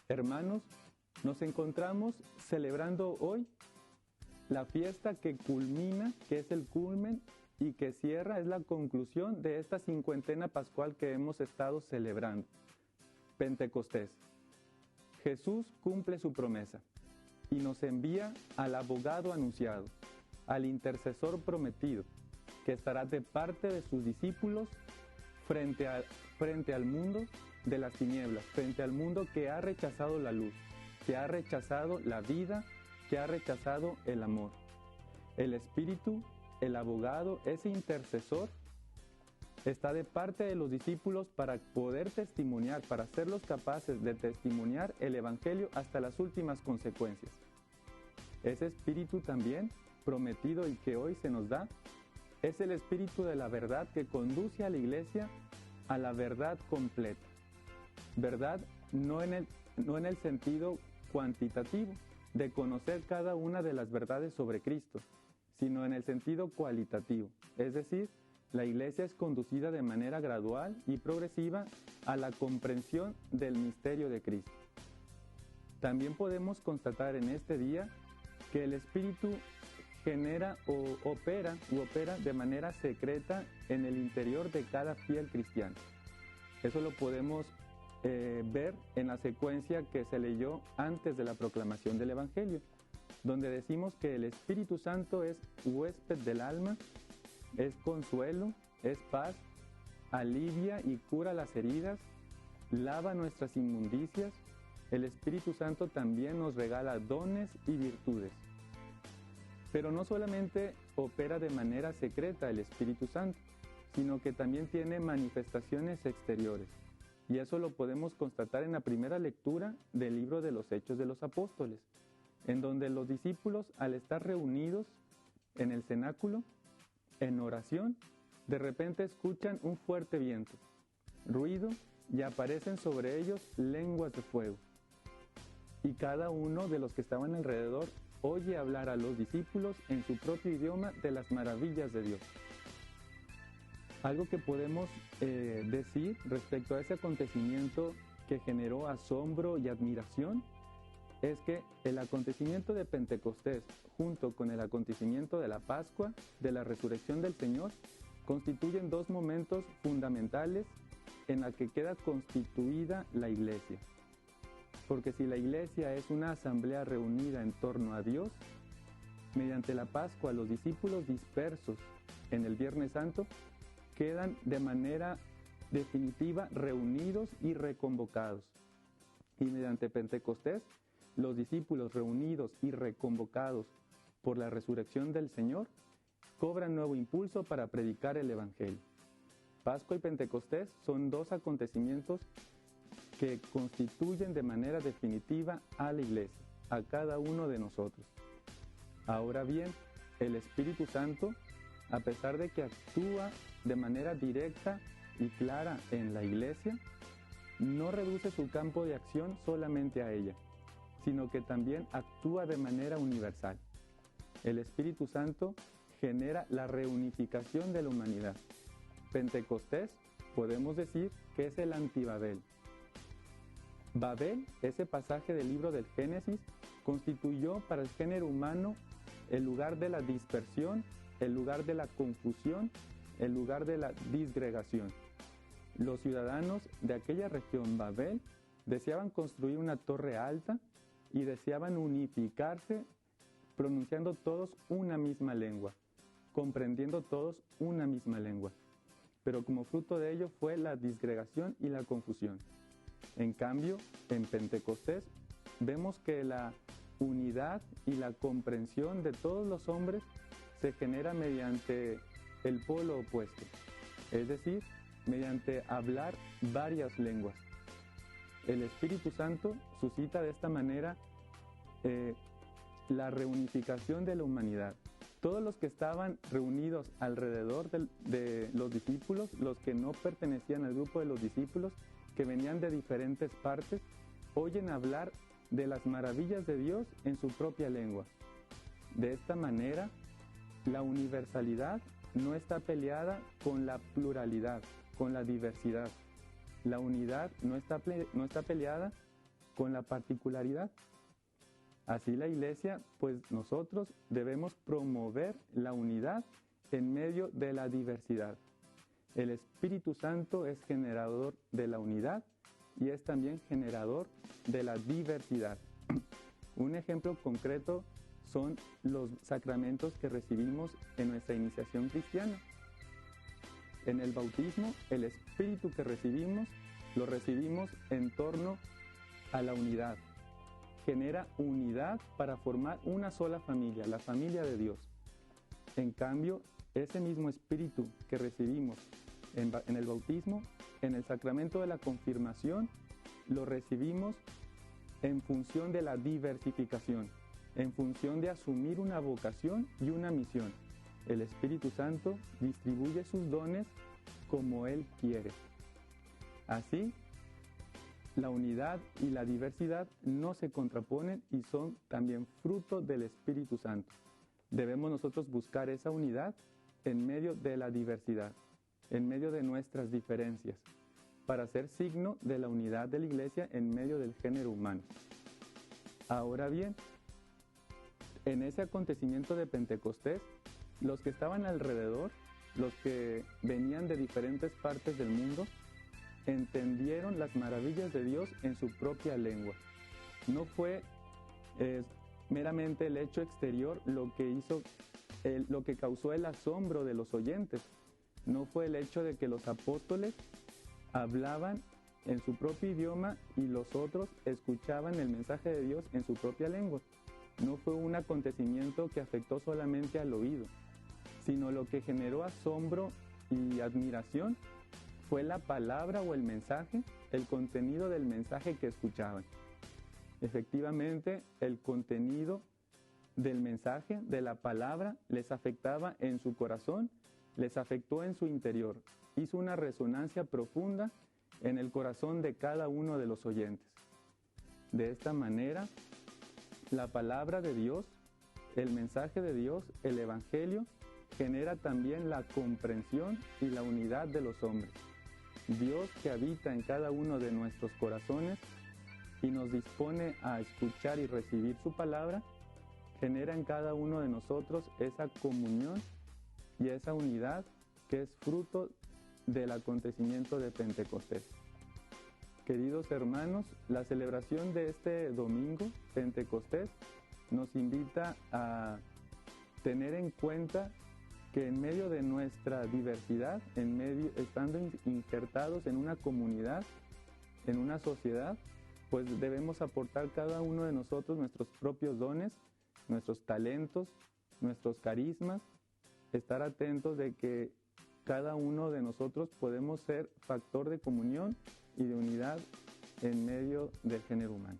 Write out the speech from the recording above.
Hermanos, nos encontramos celebrando hoy la fiesta que culmina, que es el culmen y que cierra, es la conclusión de esta cincuentena pascual que hemos estado celebrando, Pentecostés. Jesús cumple su promesa y nos envía al abogado anunciado, al intercesor prometido, que estará de parte de sus discípulos frente al mundo de las tinieblas, frente al mundo que ha rechazado la luz, que ha rechazado la vida, que ha rechazado el amor. El Espíritu, el abogado, ese intercesor, está de parte de los discípulos para poder testimoniar, para hacerlos capaces de testimoniar el Evangelio hasta las últimas consecuencias. Ese Espíritu también, prometido y que hoy se nos da, es el Espíritu de la verdad que conduce a la Iglesia a la verdad completa. Verdad no en el sentido cuantitativo de conocer cada una de las verdades sobre Cristo, sino en el sentido cualitativo, es decir, la Iglesia es conducida de manera gradual y progresiva a la comprensión del misterio de Cristo. También podemos constatar en este día que el Espíritu genera o opera de manera secreta en el interior de cada fiel cristiano. Eso lo podemos ver en la secuencia que se leyó antes de la proclamación del Evangelio, donde decimos que el Espíritu Santo es huésped del alma, es consuelo, es paz, alivia y cura las heridas, lava nuestras inmundicias. El Espíritu Santo también nos regala dones y virtudes. Pero no solamente opera de manera secreta el Espíritu Santo, sino que también tiene manifestaciones exteriores. Y eso lo podemos constatar en la primera lectura del libro de los Hechos de los Apóstoles, en donde los discípulos, al estar reunidos en el cenáculo, en oración, de repente escuchan un fuerte viento, ruido, y aparecen sobre ellos lenguas de fuego. Y cada uno de los que estaban alrededor oye hablar a los discípulos en su propio idioma de las maravillas de Dios. Algo que podemos decir respecto a ese acontecimiento que generó asombro y admiración es que el acontecimiento de Pentecostés, junto con el acontecimiento de la Pascua, de la resurrección del Señor, constituyen dos momentos fundamentales en la que queda constituida la Iglesia. Porque si la Iglesia es una asamblea reunida en torno a Dios, mediante la Pascua los discípulos dispersos en el Viernes Santo quedan de manera definitiva reunidos y reconvocados. Y mediante Pentecostés, los discípulos reunidos y reconvocados por la resurrección del Señor cobran nuevo impulso para predicar el Evangelio. Pascua y Pentecostés son dos acontecimientos que constituyen de manera definitiva a la Iglesia, a cada uno de nosotros. Ahora bien, el Espíritu Santo, a pesar de que actúa de manera directa y clara en la Iglesia, no reduce su campo de acción solamente a ella, sino que también actúa de manera universal. El Espíritu Santo genera la reunificación de la humanidad. Pentecostés, podemos decir que es el antibabel. Babel, ese pasaje del libro del Génesis, constituyó para el género humano el lugar de la dispersión, el lugar de la confusión, el lugar de la disgregación. Los ciudadanos de aquella región, Babel, deseaban construir una torre alta y deseaban unificarse pronunciando todos una misma lengua, comprendiendo todos una misma lengua. Pero como fruto de ello fue la disgregación y la confusión. En cambio, en Pentecostés vemos que la unidad y la comprensión de todos los hombres se genera mediante el polo opuesto, es decir, mediante hablar varias lenguas. El Espíritu Santo suscita de esta manera la reunificación de la humanidad. Todos los que estaban reunidos alrededor de los discípulos, los que no pertenecían al grupo de los discípulos, que venían de diferentes partes, oyen hablar de las maravillas de Dios en su propia lengua. De esta manera, la universalidad no está peleada con la pluralidad, con la diversidad. La unidad no está peleada con la particularidad. Así la Iglesia, pues nosotros debemos promover la unidad en medio de la diversidad. El Espíritu Santo es generador de la unidad y es también generador de la diversidad. Un ejemplo concreto son los sacramentos que recibimos en nuestra iniciación cristiana. En el bautismo, el Espíritu que recibimos, lo recibimos en torno a la unidad. Genera unidad para formar una sola familia, la familia de Dios. En cambio, ese mismo Espíritu que recibimos en el bautismo, en el sacramento de la confirmación, lo recibimos en función de la diversificación, en función de asumir una vocación y una misión. El Espíritu Santo distribuye sus dones como Él quiere. Así, la unidad y la diversidad no se contraponen y son también fruto del Espíritu Santo. Debemos nosotros buscar esa unidad en medio de la diversidad, en medio de nuestras diferencias, para ser signo de la unidad de la Iglesia en medio del género humano. Ahora bien, en ese acontecimiento de Pentecostés, los que estaban alrededor, los que venían de diferentes partes del mundo, entendieron las maravillas de Dios en su propia lengua. No fue meramente el hecho exterior lo que causó el asombro de los oyentes. No fue el hecho de que los apóstoles hablaban en su propio idioma y los otros escuchaban el mensaje de Dios en su propia lengua. No fue un acontecimiento que afectó solamente al oído, sino lo que generó asombro y admiración fue la palabra o el mensaje, el contenido del mensaje que escuchaban. Efectivamente, el contenido del mensaje, de la palabra, les afectaba en su corazón, les afectó en su interior, hizo una resonancia profunda en el corazón de cada uno de los oyentes. De esta manera, la palabra de Dios, el mensaje de Dios, el Evangelio, genera también la comprensión y la unidad de los hombres. Dios que habita en cada uno de nuestros corazones y nos dispone a escuchar y recibir su palabra, genera en cada uno de nosotros esa comunión y esa unidad que es fruto del acontecimiento de Pentecostés. Queridos hermanos, la celebración de este domingo, Pentecostés, nos invita a tener en cuenta que en medio de nuestra diversidad, estando injertados en una comunidad, en una sociedad, pues debemos aportar cada uno de nosotros nuestros propios dones, nuestros talentos, nuestros carismas, estar atentos de que cada uno de nosotros podemos ser factor de comunión y de unidad en medio del género humano.